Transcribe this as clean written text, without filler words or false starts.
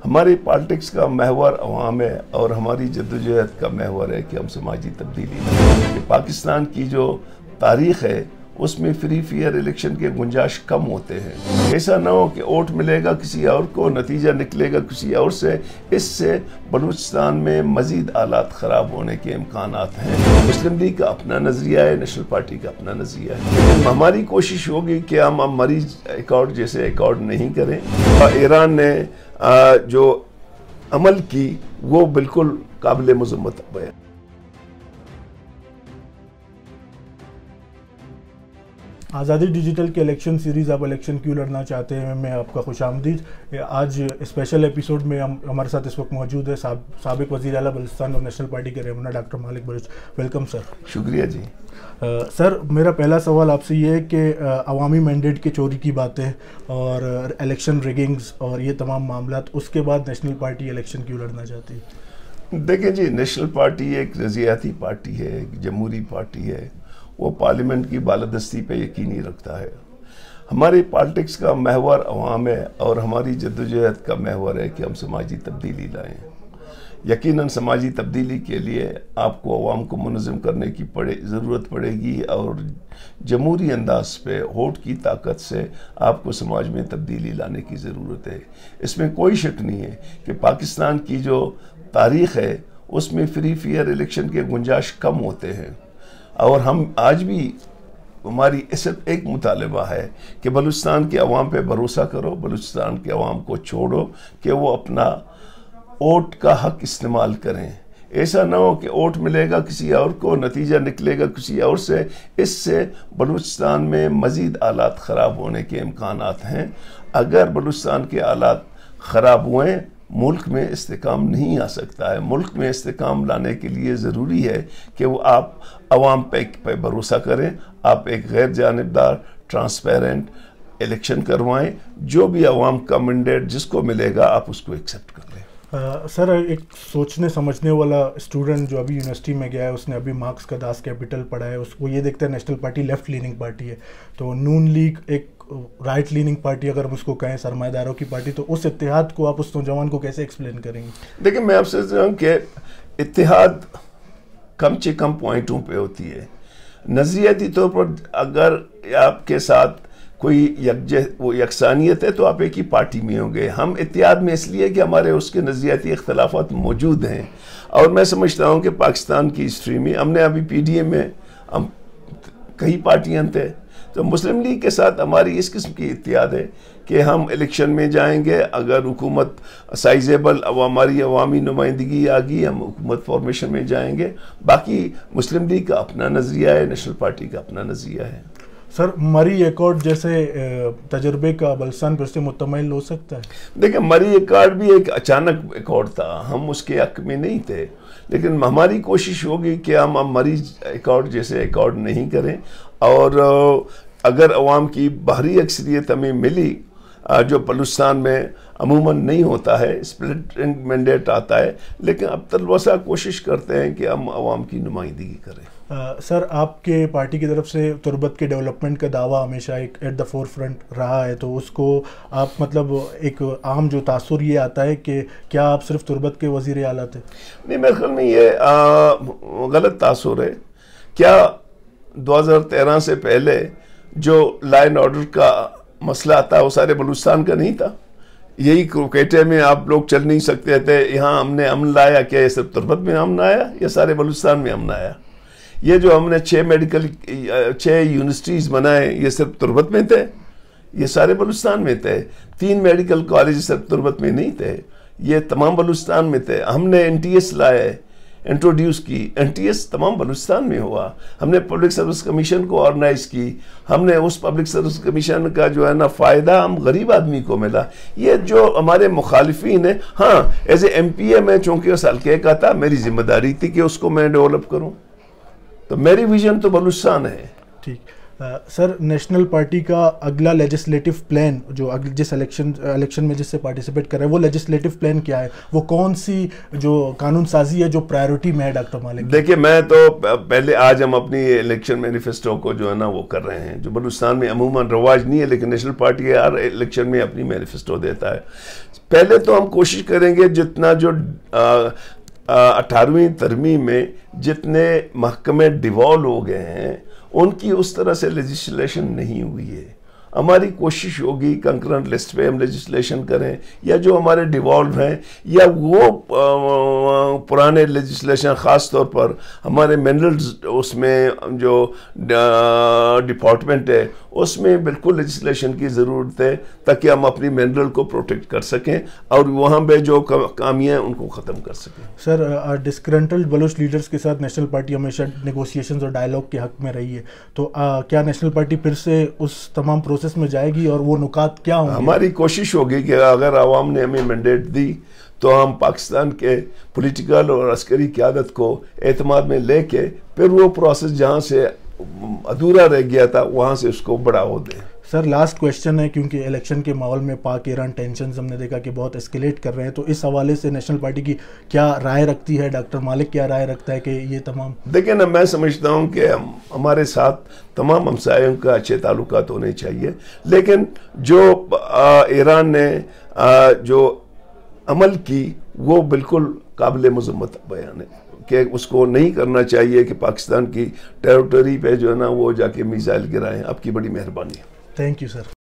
हमारी पॉलिटिक्स का महवर अवाम है और हमारी जद्दोजहद का महवर है कि हम समाजी तब्दीली पाकिस्तान की जो तारीख़ है उसमें फ्री फेयर इलेक्शन के गुंजाइश कम होते हैं। ऐसा ना हो कि वोट मिलेगा किसी और को, नतीजा निकलेगा किसी और से। इससे बलूचिस्तान में मज़ीद हालात ख़राब होने के इम्कानात हैं। मुस्लिम लीग का अपना नज़रिया है, नेशनल पार्टी का अपना नज़रिया है। हमारी कोशिश होगी कि हम मरीज अकॉर्ड जैसे अकॉर्ड नहीं करें। ईरान ने जो अमल की वो बिल्कुल काबिल मज़म्मत है। आज़ादी डिजिटल के इलेक्शन सीरीज़ आप इलेक्शन क्यों लड़ना चाहते हैं मैं आपका खुशामदीद। आज स्पेशल एपिसोड में हमारे साथ इस वक्त मौजूद है साबिक वज़ीर आला बलूचिस्तान और नेशनल पार्टी के रहनुमा डॉक्टर मालिक बलूच। Welcome sir. शुक्रिया जी। सर मेरा पहला सवाल आपसे ये है कि अवामी मैंडेट की चोरी की बातें और इलेक्शन रिगिंग्स और ये तमाम मामला, उसके बाद नेशनल पार्टी इलेक्शन क्यों लड़ना चाहती है? देखें जी, नेशनल पार्टी एक रज़ियाती पार्टी है, एक जमहूरी पार्टी है। वो पार्लियामेंट की बालादस्ती पे यकीनी रखता है। हमारी पॉलिटिक्स का महवर अवाम है और हमारी जद्दोजहद का महवर है कि हम समाजी तब्दीली लाएं। यकीनन समाजी तब्दीली के लिए आपको अवाम को मुनज़्ज़म करने की ज़रूरत पड़ेगी और जमहूरी अंदाज पे वोट की ताकत से आपको समाज में तब्दीली लाने की ज़रूरत है। इसमें कोई शक नहीं है कि पाकिस्तान की जो तारीख़ है उसमें फ्री फेयर इलेक्शन के गुंजाइश कम होते हैं और हम आज भी हमारी सिर्फ एक मुतालबा है कि बलूचिस्तान के अवाम पे भरोसा करो, बलूचिस्तान के अवाम को छोड़ो कि वो अपना वोट का हक इस्तेमाल करें। ऐसा ना हो कि वोट मिलेगा किसी और को, नतीजा निकलेगा किसी और से। इससे बलूचिस्तान में मज़ीद हालात ख़राब होने के इम्कानात हैं। अगर बलूचिस्तान के हालात ख़राब हुए मुल्क में इस्तेकाम नहीं आ सकता है। मुल्क में इस्तेकाम लाने के लिए ज़रूरी है कि वो आप अवाम पे भरोसा करें, आप एक गैर जानिबदार ट्रांसपेरेंट इलेक्शन करवाएं। जो भी अवाम का मैंडेट जिसको मिलेगा आप उसको एक्सेप्ट कर लें। सर एक सोचने समझने वाला स्टूडेंट जो अभी यूनिवर्सिटी में गया है, उसने अभी मार्क्स का दास कैपिटल पढ़ा है, उसको ये देखता है national party left leaning party है, तो नून लीग एक राइट लीनिंग पार्टी, अगर हम उसको कहें सरमाएदारों की पार्टी, तो उस इत्तेहाद को आप उस नौजवान को कैसे एक्सप्लेन करेंगे? देखिए, मैं आपसे कहूँ कि इत्तेहाद कम से कम पॉइंटों पे होती है। नज़रियाती तौर पर अगर आपके साथ कोई यकसानियत है तो आप एक ही पार्टी में होंगे। हम इत्तेहाद में इसलिए कि हमारे उसके नज़रियाती इख्तलाफात मौजूद हैं और मैं समझता हूँ कि पाकिस्तान की हिस्ट्री में हमने अभी PDM में हम कई पार्टियाँ थे, तो मुस्लिम लीग के साथ हमारी इस किस्म की इत्तेहाद है कि हम इलेक्शन में जाएंगे। अगर हुकूमत साइजेबल हमारी अवामी नुमाइंदगी आ गई, हम हुकूमत फॉर्मेशन में जाएंगे। बाकी मुस्लिम लीग का अपना नज़रिया है, नेशनल पार्टी का अपना नज़रिया है। सर मरी एकॉर्ड जैसे तजर्बे का बलूचिस्तान फिर से मुतमैल हो सकता है? देखिए, मरी एकॉर्ड भी एक अचानक एकॉर्ड था, हम उसके हक में नहीं थे, लेकिन हमारी कोशिश होगी कि हम मरीज एकॉर्ड जैसे एकॉर्ड नहीं करें। और अगर अवाम की बाहरी अक्सरियत हमें मिली, जो बलूचिस्तान में अमूमन नहीं होता है, स्प्लिट मैंडेट आता है, लेकिन अब तलवसा कोशिश करते हैं कि हम अवाम की नुमाइंदगी करें। सर आपके पार्टी की तरफ से तुर्बत के डेवलपमेंट का दावा हमेशा एक एट द फोर फ्रंट रहा है, तो उसको आप मतलब एक आम जो तासुर ये आता है कि क्या आप सिर्फ तुर्बत के वज़ीर आला थे? नहीं, मेरे ख्याल में ये गलत तासुर है। क्या 2013 से पहले जो लॉ एंड ऑर्डर का मसला था वो सारे बलूचिस्तान का नहीं था? यही क्रिकेटे में आप लोग चल नहीं सकते थे, यहाँ हमने अमन लाया, क्या ये सिर्फ तुर्बत में अमन आया या सारे बलूचिस्तान में अमन आया? ये जो हमने 6 यूनिवर्सिटीज़ बनाए, ये सिर्फ तुर्बत में थे? ये सारे बलूचिस्तान में थे। 3 मेडिकल कॉलेज सिर्फ तुर्बत में नहीं थे, ये तमाम बलूचिस्तान में थे। हमने NTS लाए, इंट्रोड्यूस की, NTS तमाम बलूचिस्तान में हुआ। हमने पब्लिक सर्विस कमीशन को ऑर्गेनाइज की, हमने उस पब्लिक सर्विस कमीशन का जो है ना फ़ायदा हम गरीब आदमी को मिला। ये जो हमारे मुखालिफिन है, हाँ एज ए MPA मैं चूँकि उस हल्के का था, मेरी जिम्मेदारी थी कि उसको मैं डेवलप करूँ, तो मेरी विजन तो बलूचिस्तान है। ठीक। सर, नेशनल पार्टी का अगला लेजिस्लेटिव प्लान जो जिस इलेक्शन में जिससे पार्टिसिपेट कर रहे हैं, वो लेजिस्लेटिव प्लान क्या है? वो कौन सी जो कानून साजी है जो प्रायोरिटी में है डॉक्टर मालिक? देखिए, मैं तो पहले आज हम अपनी इलेक्शन मैनिफेस्टो को जो है ना वो कर रहे हैं, जो बलूचिस्तान में अमूमन रवाज नहीं है, लेकिन नेशनल पार्टी हर इलेक्शन में अपनी मैनिफेस्टो देता है। पहले तो हम कोशिश करेंगे जितना जो 18वीं तरमीम में जितने महकमे डिवॉल्व हो गए हैं उनकी उस तरह से लेजिस्लेशन नहीं हुई है। हमारी कोशिश होगी कंकरेंट लिस्ट पे हम लेजिस्लेशन करें, या जो हमारे डिवॉल्व हैं या वो पुराने लेजिस्लेशन, ख़ास तौर पर हमारे मिनरल्स उसमें जो डिपार्टमेंट है उसमें बिल्कुल लेजिस्लेशन की ज़रूरत है ताकि हम अपनी मिनरल को प्रोटेक्ट कर सकें और वहाँ पे जो कामियाँ हैं उनको ख़त्म कर सकें। सर, डिस्ग्रंटल्ड बलूच लीडर्स के साथ नेशनल पार्टी हमेशा नेगोशिएशंस और डायलॉग के हक में रही है, तो क्या नेशनल पार्टी फिर से उस तमाम प्रोसेस में जाएगी और वो नुकात क्या होंगे? हमारी कोशिश होगी कि अगर आवाम ने हमें मैंडेट दी तो हम पाकिस्तान के पॉलिटिकल और अस्करी क़यादत को एतमाद में लेके फिर वो प्रोसेस जहाँ से अधूरा रह गया था वहाँ से उसको बढ़ावा दें। सर, लास्ट क्वेश्चन है, क्योंकि इलेक्शन के माहौल में पाक ईरान टेंशन्स हमने देखा कि बहुत एस्केलेट कर रहे हैं, तो इस हवाले से नेशनल पार्टी की क्या राय रखती है? डॉक्टर मालिक क्या राय रखता है कि ये तमाम? देखिए ना, मैं समझता हूँ कि हमारे साथ तमाम हमसायों का अच्छे ताल्लुकात होने चाहिए, लेकिन जो ईरान ने जो अमल की वो बिल्कुल काबिल मज़म्मत बयान है कि उसको नहीं करना चाहिए कि पाकिस्तान की टेरिटरी पे जो है ना वो जाके मिसाइल गिराएं। आपकी बड़ी मेहरबानी है। Thank you sir.